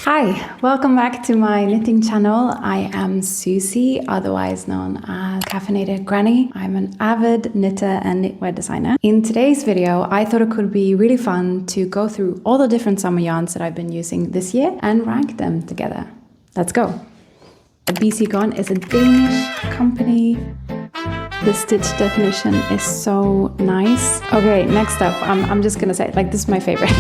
Hi, welcome back to my knitting channel. I am Susie, otherwise known as Caffeinated Granny. I'm an avid knitter and knitwear designer. In today's video, I thought it could be really fun to go through all the different summer yarns that I've been using this year and rank them together. Let's go. BC Garn is a Danish company. The stitch definition is so nice. Okay, next up, I'm just gonna say, like, this is my favorite.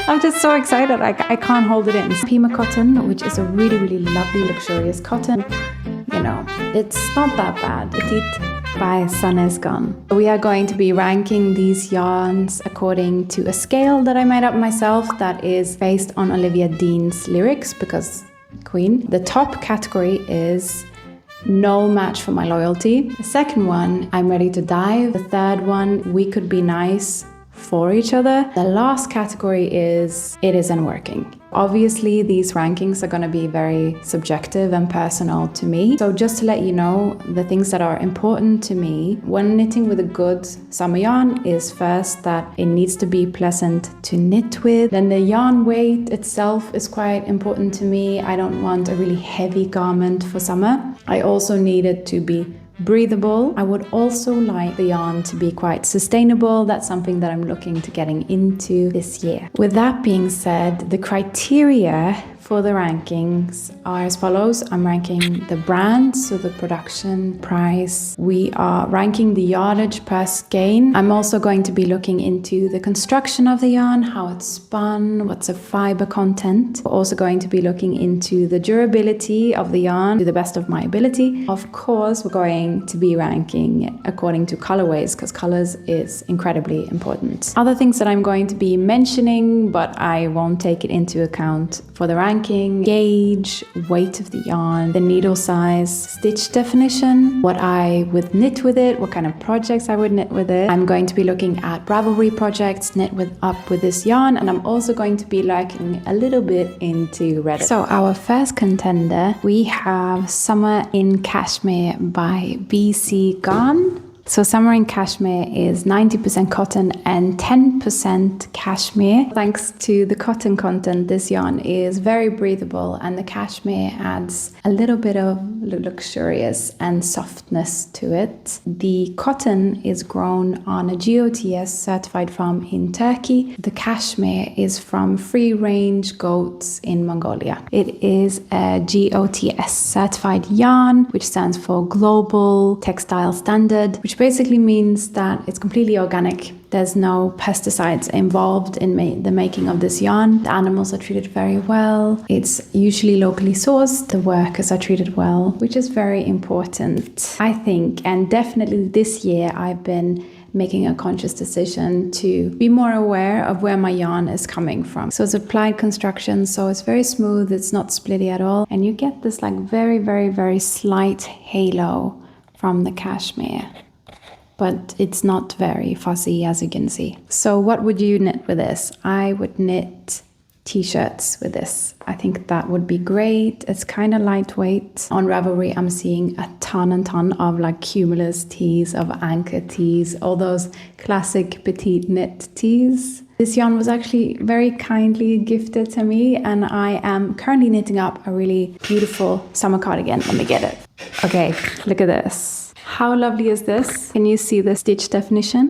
I'm just so excited, I can't hold it in. Pima cotton, which is a really, really lovely, luxurious cotton. You know, it's not that bad. Petit by Sandnes Garn. We are going to be ranking these yarns according to a scale that I made up myself that is based on Olivia Dean's lyrics, because Queen. The top category is no match for my loyalty. The second one, I'm ready to dive. The third one, we could be nice for each other. The last category is it isn't working. Obviously, these rankings are going to be very subjective and personal to me. So just to let you know, the things that are important to me when knitting with a good summer yarn is first that it needs to be pleasant to knit with. Then the yarn weight itself is quite important to me. I don't want a really heavy garment for summer. I also need it to be breathable. I would also like the yarn to be quite sustainable. That's something that I'm looking to getting into this year. With that being said, the criteria for the rankings are as follows. I'm ranking the brand, so the production price. We are ranking the yardage per skein. I'm also going to be looking into the construction of the yarn, how it's spun, what's the fiber content. We're also going to be looking into the durability of the yarn to the best of my ability. Of course, we're going to be ranking according to colorways, because colors is incredibly important. Other things that I'm going to be mentioning, but I won't take it into account for the ranking: gauge, weight of the yarn, the needle size, stitch definition, what I would knit with it, what kind of projects I would knit with it. I'm going to be looking at Ravelry projects knit up with this yarn, and I'm also going to be looking a little bit into Reddit. So our first contender, we have Summer in Kashmir by BC Garn. So Summer in Kashmir is 90% cotton and 10% cashmere. Thanks to the cotton content, this yarn is very breathable, and the cashmere adds a little bit of luxurious and softness to it. The cotton is grown on a GOTS certified farm in Turkey. The cashmere is from free-range goats in Mongolia. It is a GOTS certified yarn, which stands for Global Textile Standard, which basically means that it's completely organic. There's no pesticides involved in the making of this yarn. The animals are treated very well. It's usually locally sourced. The workers are treated well, which is very important, I think. And definitely this year I've been making a conscious decision to be more aware of where my yarn is coming from. So it's applied construction, so it's very smooth, it's not splitty at all. And you get this like very, very, very slight halo from the cashmere, but it's not very fuzzy, as you can see. So what would you knit with this? I would knit t-shirts with this. I think that would be great. It's kind of lightweight. On Ravelry, I'm seeing a ton of like cumulus tees, of anchor tees, all those classic Petit knit tees. This yarn was actually very kindly gifted to me, and I am currently knitting up a really beautiful summer cardigan. Let me get it. Okay, look at this. How lovely is this? Can you see the stitch definition?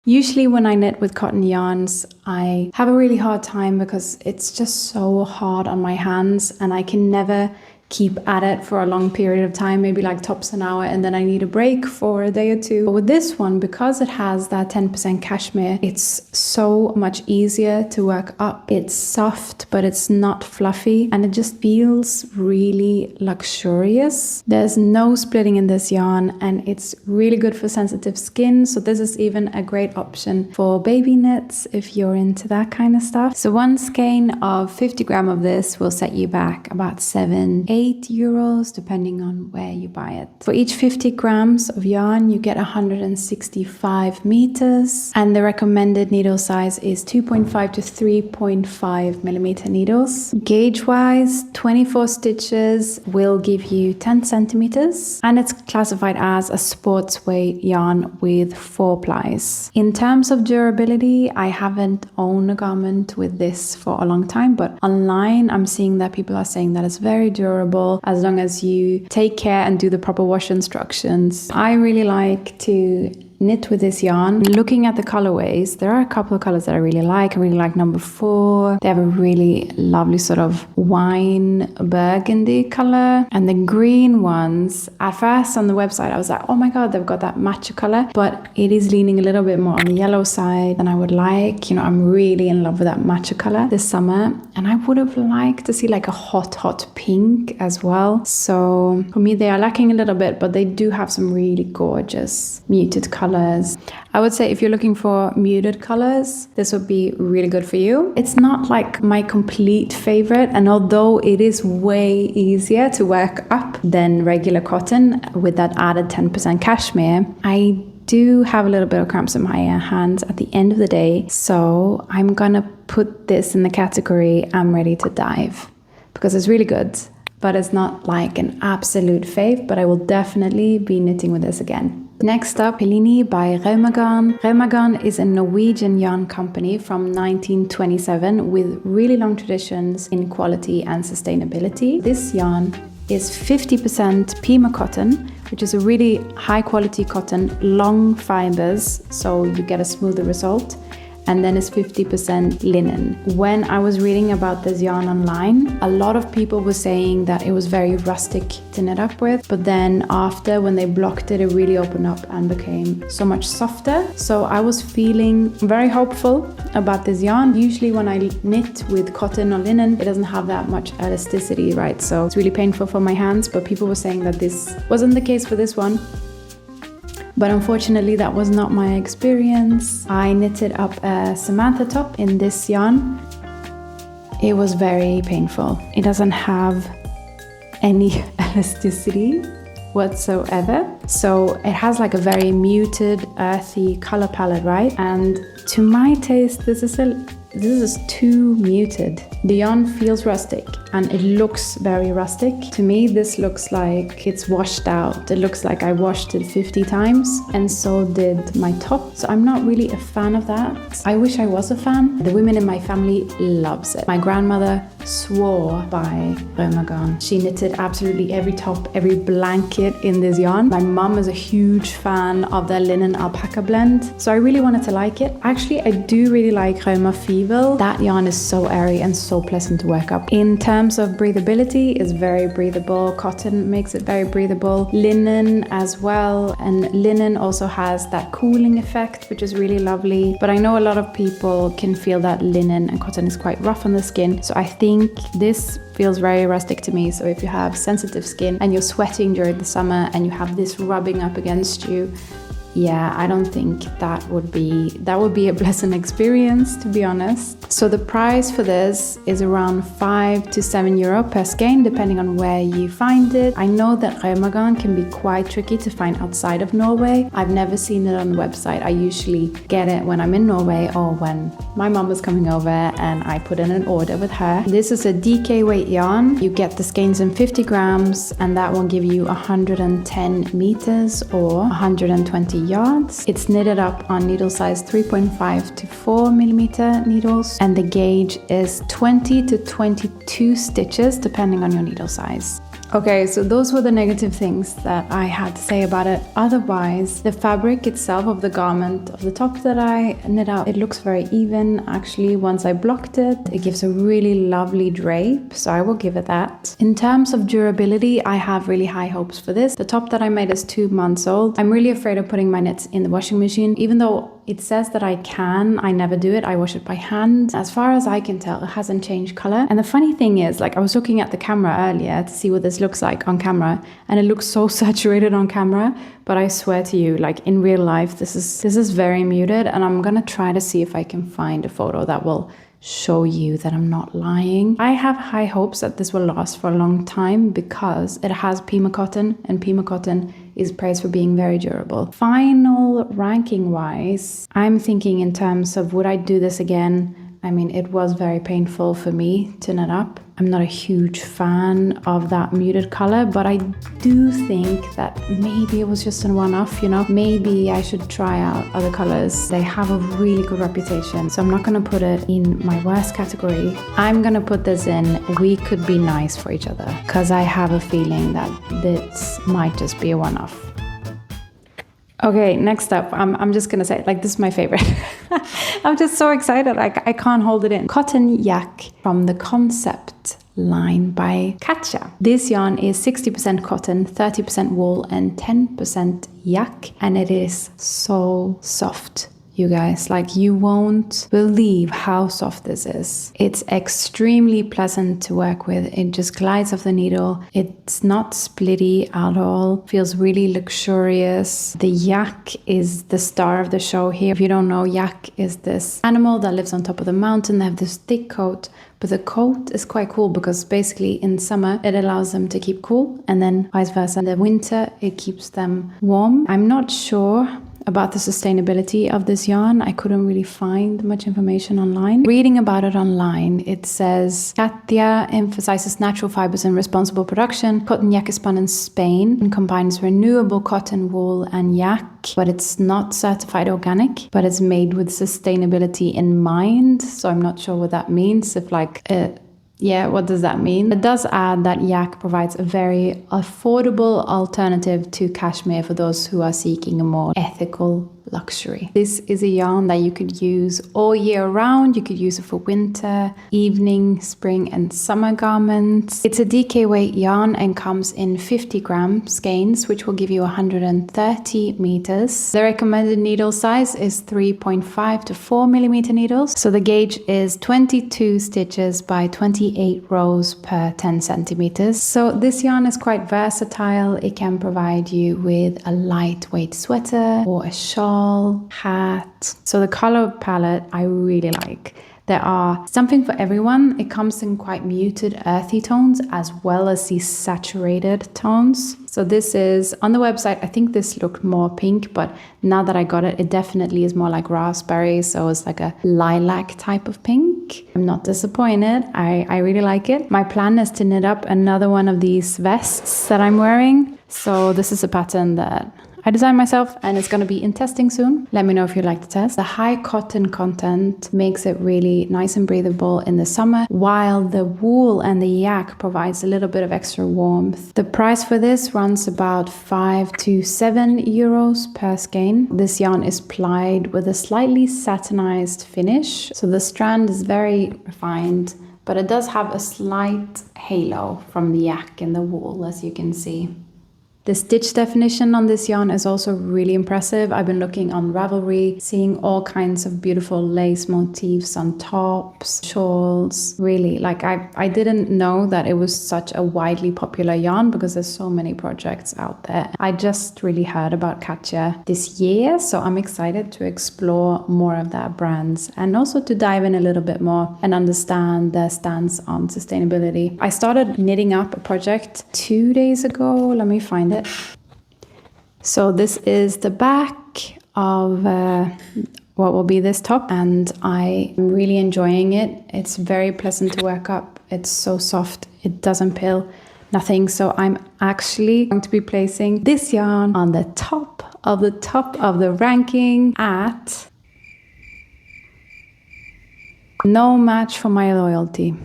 Usually when I knit with cotton yarns, I have a really hard time because it's just so hard on my hands, and I can never keep at it for a long period of time, maybe like tops an hour, and then I need a break for a day or two. But with this one, because it has that 10% cashmere, it's so much easier to work up. It's soft, but it's not fluffy, and it just feels really luxurious. There's no splitting in this yarn, and it's really good for sensitive skin. So this is even a great option for baby knits if you're into that kind of stuff. So one skein of 50 grams of this will set you back about 7-8 €8 depending on where you buy it. For each 50 grams of yarn, you get 165 meters, and the recommended needle size is 2.5 to 3.5 millimeter needles. Gauge wise, 24 stitches will give you 10 centimeters, and it's classified as a sports weight yarn with 4 plies. In terms of durability, I haven't owned a garment with this for a long time, but online I'm seeing that people are saying that it's very durable as long as you take care and do the proper wash instructions. I really like to knit with this yarn. Looking at the colorways, there are a couple of colors that I really like. I really like number 4. They have a really lovely sort of wine burgundy color. And the green ones, at first on the website, I was like, oh my God, they've got that matcha color, but it is leaning a little bit more on the yellow side than I would like. You know, I'm really in love with that matcha color this summer. And I would have liked to see like a hot pink as well. So for me, they are lacking a little bit, but they do have some really gorgeous muted colors. I would say if you're looking for muted colors, this would be really good for you. It's not like my complete favorite, and although it is way easier to work up than regular cotton with that added 10% cashmere, I do have a little bit of cramps in my hands at the end of the day. So I'm gonna put this in the category I'm ready to dive, because it's really good, but it's not like an absolute fave, but I will definitely be knitting with this again. Next up, Pelini by Rauma. Rauma is a Norwegian yarn company from 1927 with really long traditions in quality and sustainability. This yarn is 50% Pima cotton, which is a really high quality cotton, long fibers, so you get a smoother result. And then it's 50% linen. When I was reading about this yarn online, a lot of people were saying that it was very rustic to knit up with, but then after, when they blocked it, it really opened up and became so much softer. So I was feeling very hopeful about this yarn. Usually when I knit with cotton or linen, it doesn't have that much elasticity, right? So it's really painful for my hands, but people were saying that this wasn't the case for this one. But unfortunately, that was not my experience. I knitted up a Samantha top in this yarn. It was very painful. It doesn't have any elasticity whatsoever. So it has like a very muted, earthy color palette, right? And to my taste, this is too muted. The yarn feels rustic and it looks very rustic. To me, this looks like it's washed out. It looks like I washed it 50 times, and so did my top. So I'm not really a fan of that. I wish I was a fan. The women in my family loves it. My grandmother swore by Rauma Garn. She knitted absolutely every top, every blanket in this yarn. My mum is a huge fan of their linen alpaca blend, so I really wanted to like it. Actually, I do really like Rauma Fevel. That yarn is so airy and so pleasant to work up. In terms of breathability, it's very breathable. Cotton makes it very breathable. Linen as well, and linen also has that cooling effect, which is really lovely. But I know a lot of people can feel that linen and cotton is quite rough on the skin, so I think this feels very rustic to me. So if you have sensitive skin and you're sweating during the summer and you have this rubbing up against you, yeah, I don't think that would be a pleasant experience, to be honest. So the price for this is around €5 to €7 per skein, depending on where you find it. I know that Rauma Garn can be quite tricky to find outside of Norway. I've never seen it on the website. I usually get it when I'm in Norway or when my mom was coming over and I put in an order with her. This is a DK weight yarn. You get the skeins in 50 grams, and that will give you 110 meters or 120 yards. It's knitted up on needle size 3.5 to 4 millimeter needles, and the gauge is 20 to 22 stitches depending on your needle size. Okay, so those were the negative things that I had to say about it. Otherwise, the fabric itself of the garment, of the top that I knit out, it looks very even. Actually, once I blocked it, it gives a really lovely drape, so I will give it that. In terms of durability, I have really high hopes for this. The top that I made is 2 months old. I'm really afraid of putting my knits in the washing machine, even though it says that I can. I never do it. I wash it by hand. As far as I can tell, it hasn't changed color. And the funny thing is, like, I was looking at the camera earlier to see what this looks like on camera, and it looks so saturated on camera, but I swear to you, like in real life, this is very muted, and I'm gonna try to see if I can find a photo that will show you that I'm not lying. I have high hopes that this will last for a long time because it has Pima cotton, and Pima cotton is praised for being very durable. Final ranking wise, I'm thinking in terms of would I do this again? I mean, it was very painful for me to knit up. I'm not a huge fan of that muted color, but I do think that maybe it was just a one-off, you know? Maybe I should try out other colors. They have a really good reputation, so I'm not gonna put it in my worst category. I'm gonna put this in we could be nice for each other, because I have a feeling that this might just be a one-off. Okay, next up, I'm just gonna say, like, this is my favorite. I'm just so excited, I can't hold it in. Cotton Yak from the Concept line by Katia. This yarn is 60% cotton, 30% wool, and 10% yak, and it is so soft. You guys, like, you won't believe how soft this is. It's extremely pleasant to work with. It just glides off the needle. It's not splitty at all. Feels really luxurious. The yak is the star of the show here. If you don't know, yak is this animal that lives on top of the mountain. They have this thick coat, but the coat is quite cool because basically in summer it allows them to keep cool, and then vice versa. In the winter it keeps them warm. I'm not sure about the sustainability of this yarn. I couldn't really find much information online. Reading about it online, it says Katia emphasizes natural fibers and responsible production. Cotton yak is spun in Spain and combines renewable cotton, wool, and yak, but it's not certified organic, but it's made with sustainability in mind. So I'm not sure what that means. If yeah, what does that mean? It does add that yak provides a very affordable alternative to cashmere for those who are seeking a more ethical luxury. This is a yarn that you could use all year round. You could use it for winter, evening, spring, and summer garments. It's a DK weight yarn and comes in 50 gram skeins, which will give you 130 meters. The recommended needle size is 3.5 to 4 millimeter needles. So the gauge is 22 stitches by 28 rows per 10 centimeters. So this yarn is quite versatile. It can provide you with a lightweight sweater or a shawl, hat. So the color palette I really like. There are something for everyone. It comes in quite muted earthy tones as well as these saturated tones. So this is on the website. I think this looked more pink, but now that I got it, it definitely is more like raspberry. So it's like a lilac type of pink. I'm not disappointed. I really like it. My plan is to knit up another one of these vests that I'm wearing. So this is a pattern that I designed myself and it's going to be in testing soon. Let me know if you'd like to test. The high cotton content makes it really nice and breathable in the summer, while the wool and the yak provides a little bit of extra warmth. The price for this runs about 5 to 7 euros per skein. This yarn is plied with a slightly satinized finish. So the strand is very refined, but it does have a slight halo from the yak and the wool, as you can see. The stitch definition on this yarn is also really impressive. I've been looking on Ravelry, seeing all kinds of beautiful lace motifs on tops, shawls. Really, like I didn't know that it was such a widely popular yarn because there's so many projects out there. I just really heard about Katia this year, so I'm excited to explore more of their brands and also to dive in a little bit more and understand their stance on sustainability. I started knitting up a project 2 days ago. Let me find it. So this is the back of what will be this top, and I am really enjoying it. It's very pleasant to work up. It's so soft. It doesn't pill, nothing. So I'm actually going to be placing this yarn on the top of the ranking at no match for my loyalty.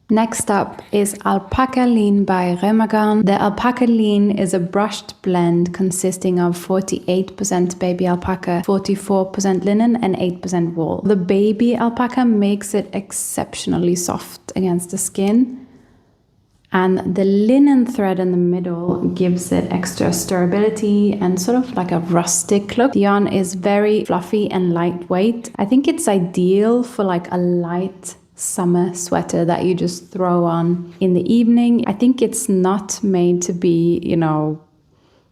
Next up is Alpakka Lean by Rauma. The Alpakka Lean is a brushed blend consisting of 48% baby alpaca, 44% linen, and 8% wool. The baby alpaca makes it exceptionally soft against the skin, and the linen thread in the middle gives it extra sturability and sort of like a rustic look. The yarn is very fluffy and lightweight. I think it's ideal for like a light summer sweater that you just throw on in the evening. I think it's not made to be,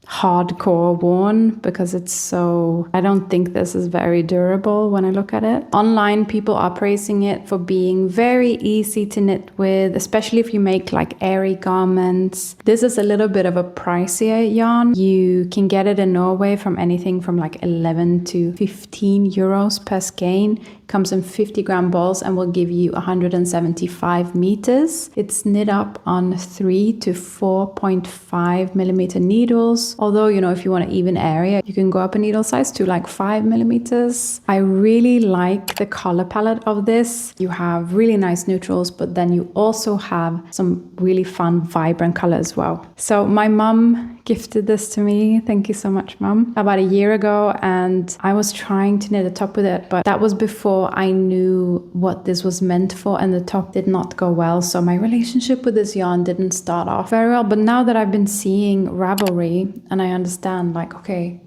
hardcore worn because it's so, I don't think this is very durable when I look at it. Online, people are praising it for being very easy to knit with, especially if you make like airy garments. This is a little bit of a pricier yarn. You can get it in Norway from anything from like 11 to 15 euros per skein. Comes in 50-gram balls and will give you 175 meters. It's knit up on 3 to 4.5 millimeter needles. Although, you know, if you want an even area, you can go up a needle size to like 5 millimeters. I really like the color palette of this. You have really nice neutrals, but then you also have some really fun, vibrant color as well. So my mum gifted this to me. Thank you so much, Mum. About a year ago, and I was trying to knit a top with it, but that was before I knew what this was meant for, and the top did not go well. So my relationship with this yarn didn't start off very well. But now that I've been seeing Ravelry and I understand, like, okay,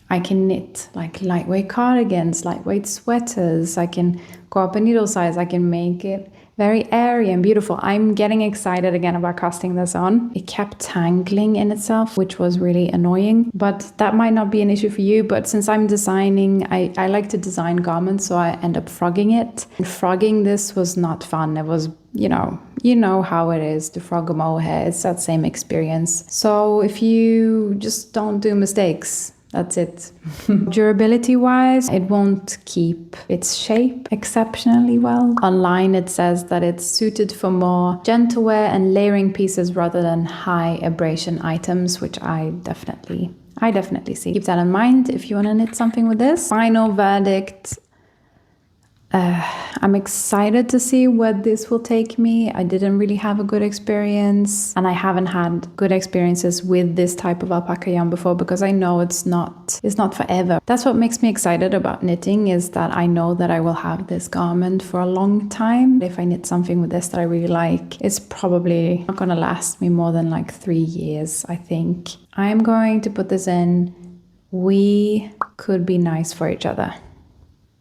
I can knit like lightweight cardigans, lightweight sweaters, I can go up a needle size, I can make it very airy and beautiful. I'm getting excited again about casting this on. It kept tangling in itself, which was really annoying, but that might not be an issue for you. But since I'm designing, I like to design garments, so I end up frogging it. And frogging this was not fun. It was, you know how it is to frog a mohair. It's that same experience. So if you just don't do mistakes, that's it. Durability wise, it won't keep its shape exceptionally well. Online, it says that it's suited for more gentle wear and layering pieces rather than high abrasion items, which I definitely see. Keep that in mind if you want to knit something with this. Final verdict. I'm excited to see where this will take me. I didn't really have a good experience, and I haven't had good experiences with this type of alpaca yarn before because I know it's not forever. That's what makes me excited about knitting, is that I know that I will have this garment for a long time. If I knit something with this that I really like, it's probably not gonna last me more than like 3 years, I think. I'm going to put this in. We could be nice for each other.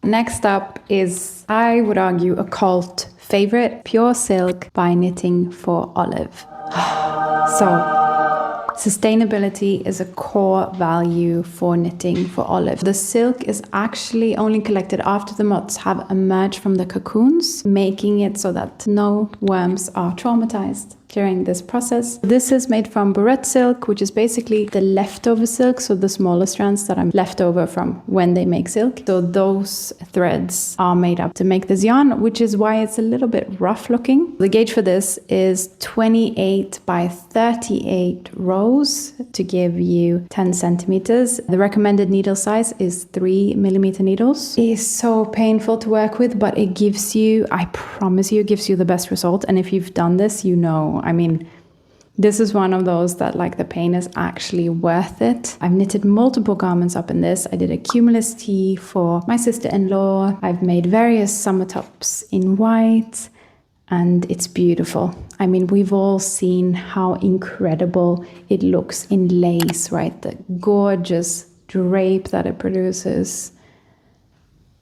Next up is, I would argue, a cult favorite, Pure Silk by Knitting for Olive. So, sustainability is a core value for Knitting for Olive. The silk is actually only collected after the moths have emerged from the cocoons, making it so that no worms are traumatized during this process. This is made from barrette silk, which is basically the leftover silk, so the smaller strands that are left over from when they make silk. So those threads are made up to make this yarn, which is why it's a little bit rough looking. The gauge for this is 28 by 38 rows to give you 10 centimeters. The recommended needle size is 3 millimeter needles. It is so painful to work with, but it gives you, I promise you, it gives you the best result. And if you've done this, you know, I mean, this is one of those that like the pain is actually worth it. I've knitted multiple garments up in this. I did a cumulus tee for my sister-in-law. I've made various summer tops in white, and it's beautiful. I mean, we've all seen how incredible it looks in lace, right? The gorgeous drape that it produces.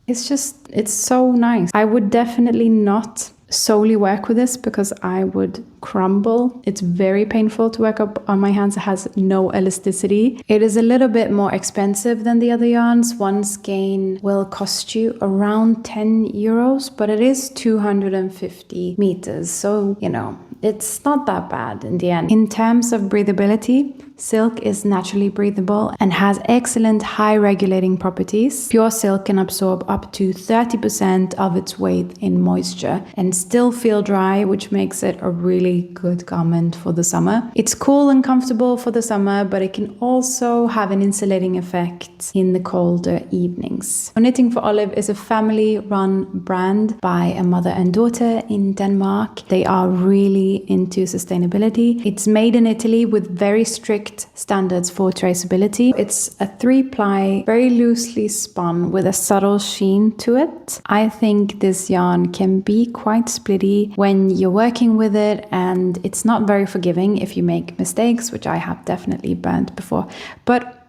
It's so nice. I would definitely not solely work with this because I would crumble. It's very painful to work up on my hands. It has no elasticity. It is a little bit more expensive than the other yarns. One skein will cost you around 10 euros, but it is 250 meters. So, you know, it's not that bad in the end. In terms of breathability, silk is naturally breathable and has excellent high regulating properties. Pure silk can absorb up to 30% of its weight in moisture and still feel dry, which makes it a really good garment for the summer. It's cool and comfortable for the summer, but it can also have an insulating effect in the colder evenings. Knitting for Olive is a family-run brand by a mother and daughter in Denmark. They are really into sustainability. It's made in Italy with very strict standards for traceability. It's a 3-ply, very loosely spun with a subtle sheen to it. I think this yarn can be quite splitty when you're working with it, and it's not very forgiving if you make mistakes, which I have definitely burnt before. But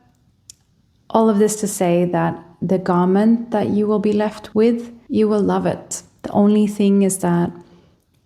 all of this to say that the garment that you will be left with, you will love it. The only thing is that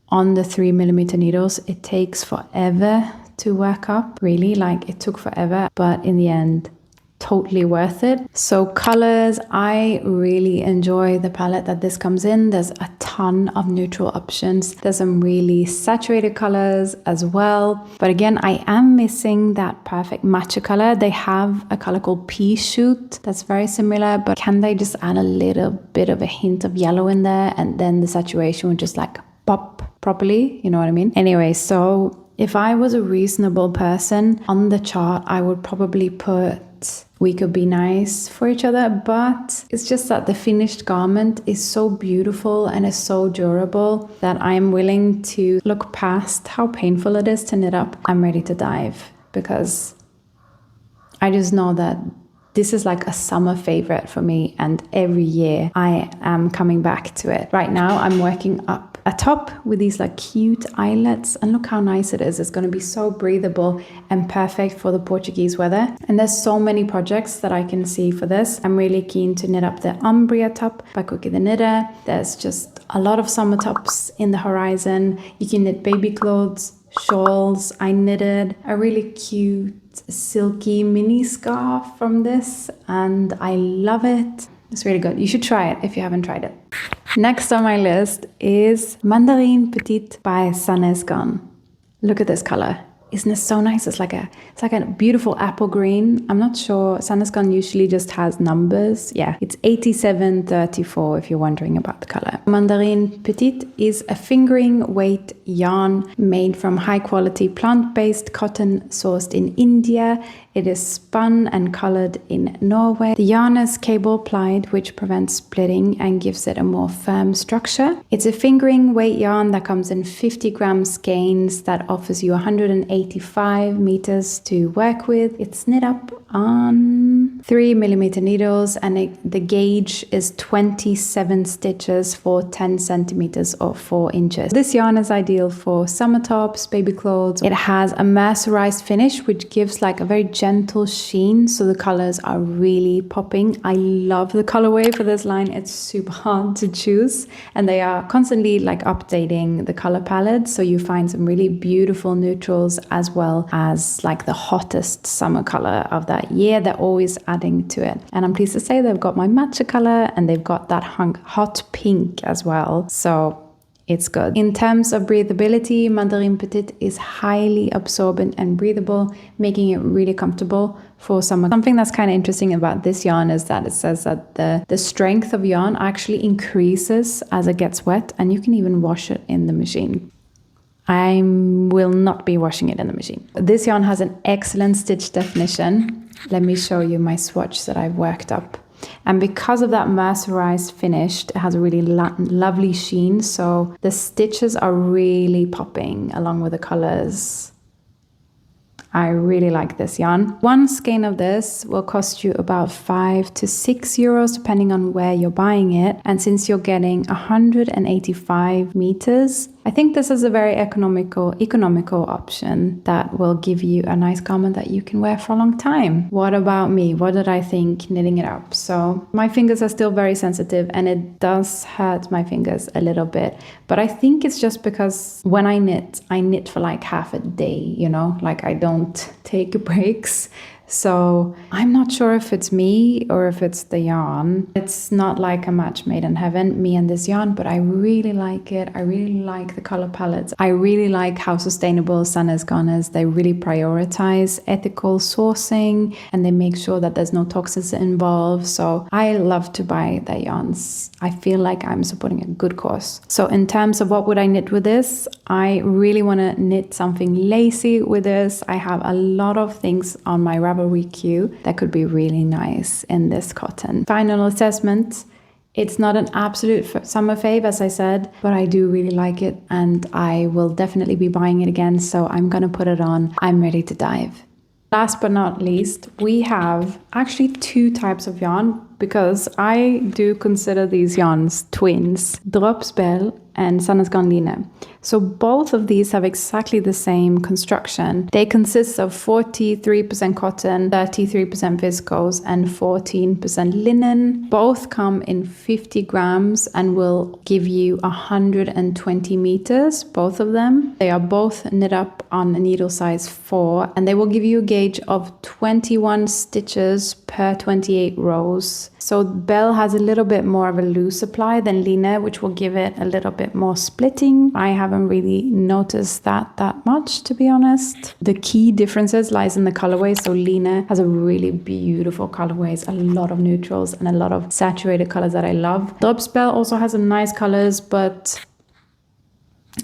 on the 3 millimeter needles, it takes forever to work up, really. Like, it took forever, but in the end, totally worth it. So colors, I really enjoy the palette that this comes in. There's a ton of neutral options. There's some really saturated colors as well. But again, I am missing that perfect matcha color. They have a color called Pea Shoot that's very similar, but can they just add a little bit of a hint of yellow in there, and then the saturation would just like pop properly, you know what I mean? Anyway, so if I was a reasonable person on the chart, I would probably put we could be nice for each other, but it's just that the finished garment is so beautiful and is so durable that I'm willing to look past how painful it is to knit up. I'm ready to dive because I just know that this is like a summer favorite for me, and every year I am coming back to it. Right now I'm working up a top with these like cute eyelets, and look how nice it is. It's going to be so breathable and perfect for the Portuguese weather. And there's so many projects that I can see for this. I'm really keen to knit up the Umbria top by Cookie the Knitter. There's just a lot of summer tops in the horizon. You can knit baby clothes, shawls. I knitted a really cute silky mini scarf from this, and I love it. It's really good. You should try it if you haven't tried it. Next on my list is Mandarin Petit by Sandnes Garn. Look at this color. Isn't it so nice? It's like a beautiful apple green. I'm not sure. Sandnes Garn usually just has numbers. Yeah, it's 8734 if you're wondering about the color. Mandarin Petit is a fingering weight yarn made from high quality plant-based cotton sourced in India. It is spun and colored in Norway. The yarn is cable plied, which prevents splitting and gives it a more firm structure. It's a fingering weight yarn that comes in 50 gram skeins that offers you 185 meters to work with. It's knit up on 3mm needles, and the gauge is 27 stitches for 10 centimeters or 4 inches. This yarn is ideal for summer tops, baby clothes. It has a mercerized finish, which gives like a very gentle sheen, so the colors are really popping. I love the colorway for this line. It's super hard to choose, and they are constantly like updating the color palette, so you find some really beautiful neutrals as well as like the hottest summer color of that year. They're always adding to it, and I'm pleased to say they've got my matcha color and they've got that hot pink as well, so it's good. In terms of breathability, Mandarin Petit is highly absorbent and breathable, making it really comfortable for summer. Something that's kind of interesting about this yarn is that it says that the strength of yarn actually increases as it gets wet, and you can even wash it in the machine. I will not be washing it in the machine. This yarn has an excellent stitch definition. Let me show you my swatch that I've worked up. And because of that mercerized finish, it has a really lovely sheen. So the stitches are really popping along with the colors. I really like this yarn. One skein of this will cost you about 5 to 6 euros, depending on where you're buying it. And since you're getting 185 meters, I think this is a very economical option that will give you a nice garment that you can wear for a long time. What about me? What did I think knitting it up? So my fingers are still very sensitive, and it does hurt my fingers a little bit. But I think it's just because when I knit for like half a day, you know, like I don't take breaks. So I'm not sure if it's me or if it's the yarn. It's not like a match made in heaven, me and this yarn, but I really like it. I really like the color palettes. I really like how sustainable Sandnes Garn is. They really prioritize ethical sourcing, and they make sure that there's no toxins involved. So I love to buy their yarns. I feel like I'm supporting a good cause. So in terms of what would I knit with this, I really want to knit something lacy with this. I have a lot of things on my Ravelry queue that could be really nice in this cotton. Final assessment. It's not an absolute summer fave, as I said, but I do really like it, and I will definitely be buying it again. So I'm going to put it on. I'm ready to dive. Last but not least, we have actually two types of yarn, because I do consider these yarns twins, Drops Belle and Sandnes Garn. So both of these have exactly the same construction. They consist of 43% cotton, 33% viscose, and 14% linen. Both come in 50 grams and will give you 120 meters, both of them. They are both knit up on a needle size 4, and they will give you a gauge of 21 stitches per 28 rows. So Belle has a little bit more of a loose supply than Line, which will give it a little bit more splitting. I haven't really noticed that much, to be honest. The key differences lies in the colorway. So Line has a really beautiful colorways, a lot of neutrals and a lot of saturated colors that I love. Drops Belle also has some nice colors, but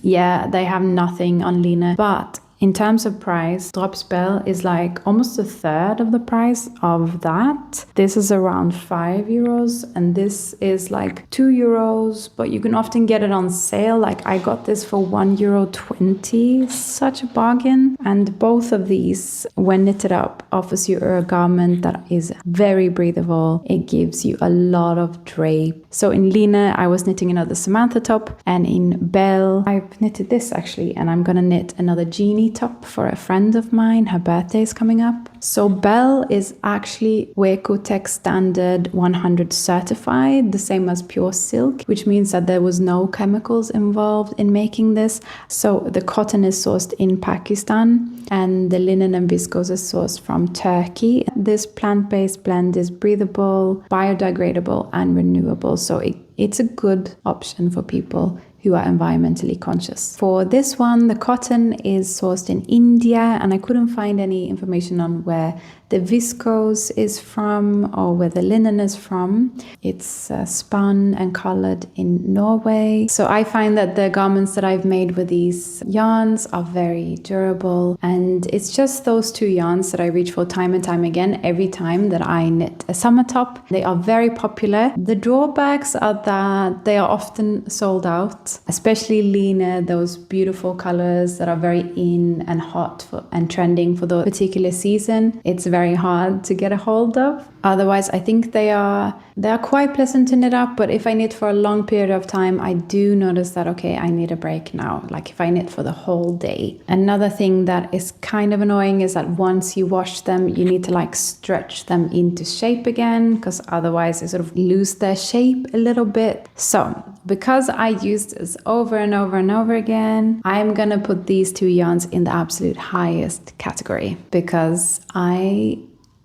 yeah, they have nothing on Line. But in terms of price, Drops Belle is like almost a third of the price of that. This is around €5 and this is like €2, but you can often get it on sale. Like I got this for €1.20, such a bargain. And both of these, when knitted up, offers you a garment that is very breathable. It gives you a lot of drape. So in Line, I was knitting another Samantha top, and in Belle, I've knitted this actually, and I'm gonna knit another Genie top for a friend of mine. Her birthday is coming up. So Belle is actually Wecotech Standard 100 certified, the same as Pure Silk, which means that there was no chemicals involved in making this. So the cotton is sourced in Pakistan and the linen and viscose is sourced from Turkey. This plant-based blend is breathable, biodegradable and renewable. So it's a good option for people who are environmentally conscious. For this one, the cotton is sourced in India, and I couldn't find any information on where the viscose is from or where the linen is from. It's spun and colored in Norway. So I find that the garments that I've made with these yarns are very durable, and it's just those two yarns that I reach for time and time again every time that I knit a summer top. They are very popular. The drawbacks are that they are often sold out, especially Line, those beautiful colors that are very in and hot and trending for the particular season. It's very hard to get a hold of. Otherwise, I think they are quite pleasant to knit up, but if I knit for a long period of time, I do notice that, okay, I need a break now. Like if I knit for the whole day. Another thing that is kind of annoying is that once you wash them, you need to like stretch them into shape again, because otherwise they sort of lose their shape a little bit. So because I used this over and over and over again, I'm gonna put these two yarns in the absolute highest category because I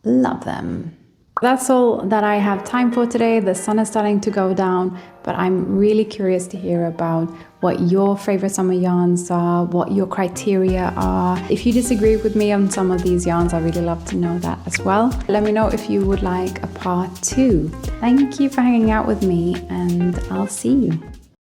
love them. That's all that I have time for today. The sun is starting to go down, but I'm really curious to hear about what your favorite summer yarns are, what your criteria are. If you disagree with me on some of these yarns, I really love to know that as well. Let me know if you would like a part 2. Thank you for hanging out with me, and I'll see you.